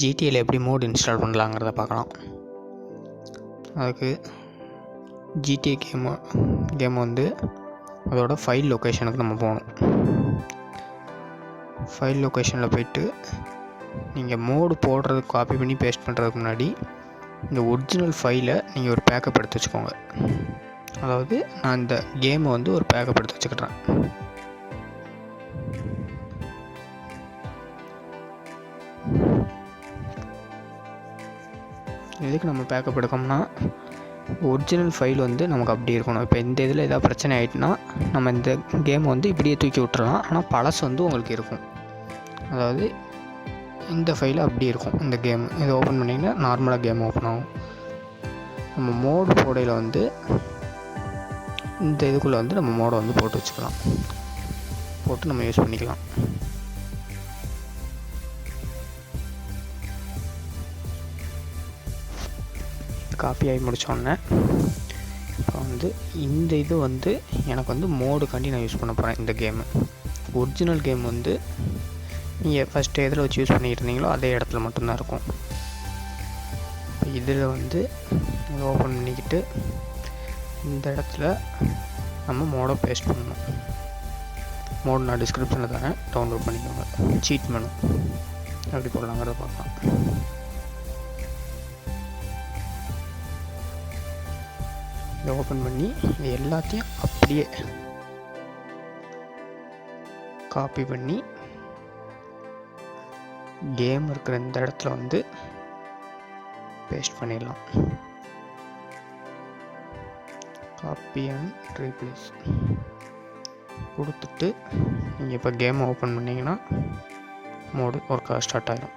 ஜிடிஏல எப்படி mode install பண்ணலாங்கிறத பார்க்கலாம். அதுக்கு ஜிடிஏ கேம் வந்து அதோட ஃபைல் லொக்கேஷனுக்கு நம்ம போகணும். ஃபைல் லொக்கேஷனில் போய்ட்டு நீங்கள் மோடு போடுறதுக்கு காப்பி பண்ணி பேஸ்ட் பண்ணுறதுக்கு முன்னாடி இந்த ஒரிஜினல் ஃபைலை நீங்கள் ஒரு பேக்கப் எடுத்து வச்சுக்கோங்க. அதாவது நான் இந்த கேமை வந்து ஒரு பேக்கப் எடுத்து வச்சுக்கிறேன். எதுக்கு நம்ம பேக்கப் எடுக்கோம்னா ஒரிஜினல் ஃபைல் வந்து நமக்கு அப்படி இருக்கணும். இப்போ இந்த இதில் ஏதாவது பிரச்சனை ஆகிட்டுனா நம்ம இந்த கேமை வந்து இப்படியே தூக்கி விட்டுறலாம். ஆனால் பழசு வந்து உங்களுக்கு இருக்கும். அதாவது இந்த ஃபைல் அப்படி இருக்கும். இந்த கேம் இதை ஓப்பன் பண்ணிங்கன்னா நார்மலாக கேம் ஓப்பன் ஆகும். நம்ம மோடு போடையில் வந்து இந்த இதுக்குள்ளே வந்து நம்ம மோடை வந்து போட்டு வச்சுக்கலாம். போட்டு நம்ம யூஸ் பண்ணிக்கலாம். காப்பி ஆகி முடித்தோடனே இப்போ வந்து இந்த இது வந்து எனக்கு வந்து மோடுக்காண்டி நான் யூஸ் பண்ண போகிறேன். இந்த கேமு ஒரிஜினல் கேம் வந்து நீங்கள் ஃபஸ்ட்டு எதில் வச்சு யூஸ் பண்ணிக்கிட்டு இருந்தீங்களோ அதே இடத்துல மட்டும்தான் இருக்கும். இதில் வந்து ஓப்பன் பண்ணிக்கிட்டு இந்த இடத்துல நம்ம மோடை பேஸ்ட் பண்ணணும். மோடு நான் டிஸ்கிரிப்ஷனில் தரேன், டவுன்லோட் பண்ணிக்கோங்க. சீட் மெனு எப்படி போடலாங்கிறத பார்க்கலாம். இதை ஓப்பன் பண்ணி இது எல்லாத்தையும் அப்படியே காப்பி பண்ணி கேம் இருக்கிற இந்த இடத்துல வந்து பேஸ்ட் பண்ணிடலாம். காப்பி அண்ட் ரீப்ளேஸ் கொடுத்துட்டு நீங்கள் இப்போ கேமை ஓப்பன் பண்ணிங்கன்னா மோடு ஒர்க் ஸ்டார்ட் ஆகிடும்.